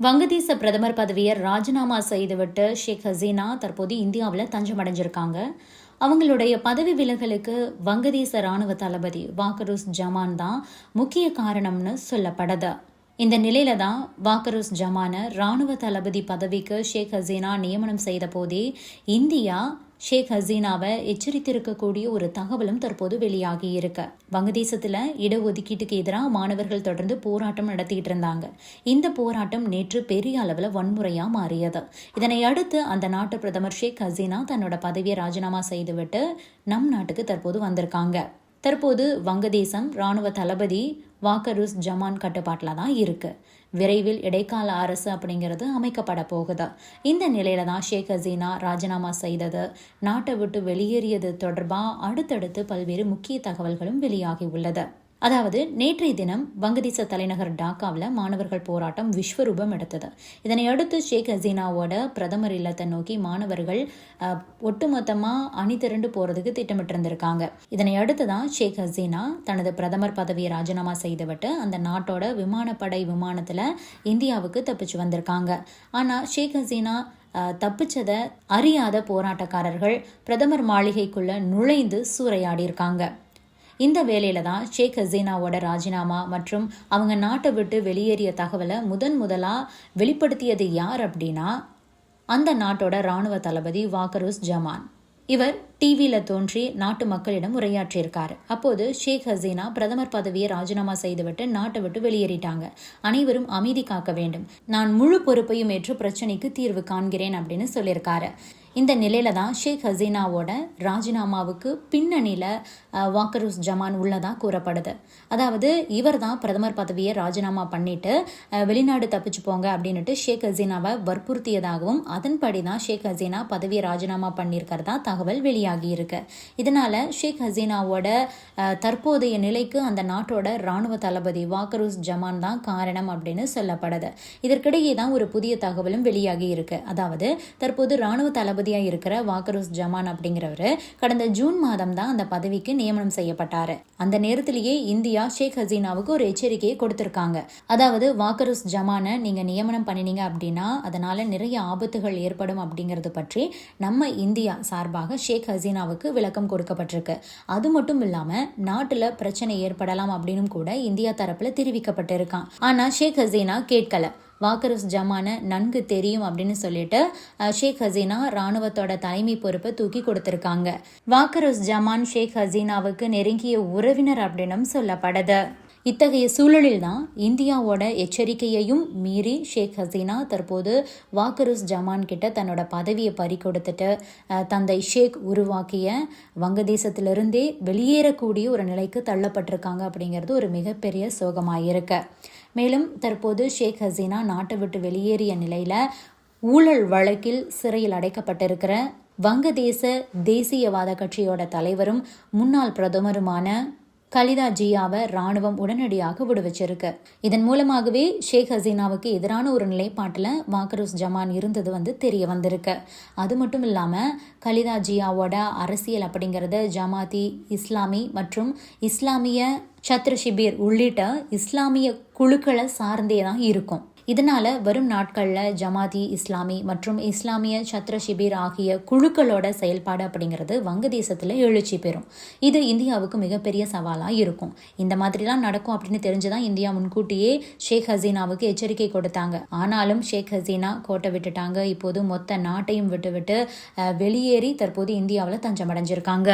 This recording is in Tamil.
வங்கதேச பிரதமர் பதவியை ராஜினாமா செய்துவிட்டு ஷேக் ஹசீனா தற்போது இந்தியாவில் தஞ்சமடைஞ்சிருக்காங்க. அவங்களுடைய பதவி விலகலுக்கு வங்கதேச ராணுவ தளபதி வாக்கருஸ் ஜமான் தான் முக்கிய காரணம்னு சொல்லப்படுது. இந்த நிலையில தான் வாக்கருஸ் ஜமான ராணுவ தளபதி பதவிக்கு ஷேக் ஹசீனா நியமனம் செய்த போதே இந்தியா ஷேக் ஹசீனாவை எச்சரித்திருக்கக்கூடிய ஒரு தகவலும் தற்போது வெளியாகி இருக்கு. வங்கதேசத்துல இடஒதுக்கீட்டுக்கு எதிராக மாணவர்கள் தொடர்ந்து போராட்டம் நடத்திட்டு இருந்தாங்க. இந்த போராட்டம் நேற்று பெரிய அளவில் வன்முறையா மாறியது. இதனை அடுத்து அந்த நாட்டு பிரதமர் ஷேக் ஹசீனா தன்னோட பதவியை ராஜினாமா செய்துவிட்டு நம் நாட்டுக்கு தற்போது வந்திருக்காங்க. தற்போது வங்கதேசம் ராணுவ தளபதி வாக்கருஸ் ஜமான் கட்டுப்பாட்டில் தான் இருக்கு. விரைவில் இடைக்கால அரசு அப்படிங்கிறது அமைக்கப்பட போகுது. இந்த நிலையில தான் ஷேக் ஹசீனா ராஜினாமா செய்தது, நாட்டை விட்டு வெளியேறியது தொடர்பாக அடுத்தடுத்து பல்வேறு முக்கிய தகவல்களும் வெளியாகி உள்ளது. அதாவது நேற்றைய தினம் வங்கதேச தலைநகர் டாக்காவில் மாணவர்கள் போராட்டம் விஸ்வரூபம் எடுத்தது. இதனை அடுத்து ஷேக் ஹசீனாவோட பிரதமர் இல்லத்தை நோக்கி மாணவர்கள் ஒட்டுமொத்தமாக அணி திரண்டு போறதுக்கு திட்டமிட்டிருந்திருக்காங்க. இதனை அடுத்து தான் ஷேக் ஹசீனா தனது பிரதமர் பதவியை ராஜினாமா செய்துவிட்டு அந்த நாட்டோட விமானப்படை விமானத்தில் இந்தியாவுக்கு தப்பிச்சு வந்திருக்காங்க. ஆனால் ஷேக் ஹசீனா தப்பிச்சதை அறியாத போராட்டக்காரர்கள் பிரதமர் மாளிகைக்குள்ள நுழைந்து சூறையாடி இருக்காங்க. இந்த வேலையில தான் ஷேக் ஹசீனாவோட ராஜினாமா மற்றும் அவங்க நாட்டை விட்டு வெளியேறிய தகவலை முதலா வெளிப்படுத்தியது யார் அப்படின்னா அந்த நாட்டோட ராணுவ தளபதி வாக்கருஸ் ஜமான். இவர் டிவியில் தோன்றி நாட்டு மக்களிடம் உரையாற்றியிருக்காரு. அப்போது ஷேக் ஹசீனா பிரதமர் பதவியை ராஜினாமா செய்துவிட்டு நாட்டை விட்டு வெளியேறிட்டாங்க. அனைவரும் அமைதி காக்க வேண்டும், நான் முழு பொறுப்பையும் ஏற்று பிரச்சனைக்கு தீர்வு காண்கிறேன் அப்படின்னு சொல்லியிருக்காரு. இந்த நிலையில தான் ஷேக் ஹசீனாவோட ராஜினாமாவுக்கு பின்னணியில வாக்கருஸ் ஜமான் உள்ளதா கூறப்படுது. அதாவது இவர் தான் பிரதமர் பதவியை ராஜினாமா பண்ணிட்டு வெளிநாடு தப்பிச்சு போங்க அப்படின்னுட்டு ஷேக் ஹசீனாவை வற்புறுத்தியதாகவும் அதன்படி தான் ஷேக் ஹசீனா பதவியை ராஜினாமா பண்ணியிருக்கிறதா தகவல் வெளியாகி இருக்கு. இதனால ஷேக் ஹசீனாவோட தற்போதைய நிலைக்கு அந்த நாட்டோட ராணுவ தளபதி வாக்கருஸ் ஜமான் தான் காரணம் அப்படின்னு சொல்லப்படுது. இதற்கிடையே தான் ஒரு புதிய தகவலும் வெளியாகி இருக்கு. அதாவது தற்போது ராணுவ தளபதி இருக்கிற வாக்கருஸ் ஜமான் அப்படிங்கிறவரு கடந்த ஜூன் மாதம் தான் அந்த பதவிக்கு நியமனம் செய்யப்பட்டாரு. அந்த நேரத்திலேயே இந்தியா ஷேக் ஹசீனாவுக்கு ஒரு எச்சரிக்கையை கொடுத்திருக்காங்க. அதாவது வாக்கருஸ் ஜமான நீங்க நியமனம் பண்ணினீங்க அப்படின்னா அதனால நிறைய ஆபத்துகள் ஏற்படும் அப்படிங்கிறது பற்றி நம்ம இந்தியா சார்பாக ஷேக் ஹசீனாவுக்கு விளக்கம் கொடுக்கப்பட்டிருக்கு. அது மட்டும் இல்லாம நாட்டுல பிரச்சனை ஏற்படலாம் அப்படின்னு கூட இந்தியா தரப்புல தெரிவிக்கப்பட்டிருக்கான். ஆனா ஷேக் ஹசீனா கேட்கல. வாக்கருஸ் ஜமான நன்கு தெரியும் அப்படின்னு சொல்லிட்டு ஷேக் ஹசீனா ராணுவத்தோட தலைமை பொறுப்பை தூக்கி கொடுத்திருக்காங்க. வாக்கருஸ் ஜமான் ஷேக் ஹசீனாவுக்கு நெருங்கிய உறவினர் அப்படின்னு சொல்லப்படுது. இத்தகைய சூழலில் தான் இந்தியாவோட எச்சரிக்கையையும் மீறி ஷேக் ஹசீனா தற்போது வாக்கருஸ் ஜமான் கிட்ட தன்னோட பதவியை பறி கொடுத்துட்டு தந்தை ஷேக் உருவாக்கிய வங்கதேசத்திலிருந்தே வெளியேறக்கூடிய ஒரு நிலைக்கு தள்ளப்பட்டிருக்காங்க அப்படிங்கிறது ஒரு மிகப்பெரிய சோகமாயிருக்கு. மேலும் தற்போது ஷேக் ஹசீனா நாட்டை விட்டு வெளியேறிய நிலையில ஊழல் வழக்கில் சிறையில் அடைக்கப்பட்டிருக்கிற வங்கதேச தேசியவாத கட்சியோட தலைவரும் முன்னாள் பிரதமருமான கலிதா ஜியாவை ராணுவம் உடனடியாக விடுவிச்சிருக்கு. இதன் மூலமாகவே ஷேக் ஹசீனாவுக்கு எதிரான ஒரு நிலைப்பாட்டில் வாக்கருஸ் ஜமான் இருந்தது தெரிய வந்திருக்கு. அது மட்டும் இல்லாமல் கலிதா ஜியாவோட அரசியல் அப்படிங்கிறது ஜமாத்தி இஸ்லாமி மற்றும் இஸ்லாமிய சத்ர ஷிபீர் உள்ளிட்ட இஸ்லாமிய குழுக்களை சார்ந்தே தான் இருக்கும். இதனால வரும் நாட்களில் ஜமாதி இஸ்லாமி மற்றும் இஸ்லாமிய சத்ர ஷிபீர் ஆகிய குழுக்களோட செயல்பாடு அப்படிங்கிறது வங்கதேசத்தில் எழுச்சி பெறும். இது இந்தியாவுக்கு மிகப்பெரிய சவாலாக இருக்கும். இந்த மாதிரிலாம் நடக்கும் அப்படின்னு தெரிஞ்சுதான் இந்தியா முன்கூட்டியே ஷேக் ஹசீனாவுக்கு எச்சரிக்கை கொடுத்தாங்க. ஆனாலும் ஷேக் ஹசீனா கோட்டை விட்டுட்டாங்க. இப்போது மொத்த நாட்டையும் விட்டு வெளியேறி தற்போது இந்தியாவில் தஞ்சமடைஞ்சிருக்காங்க.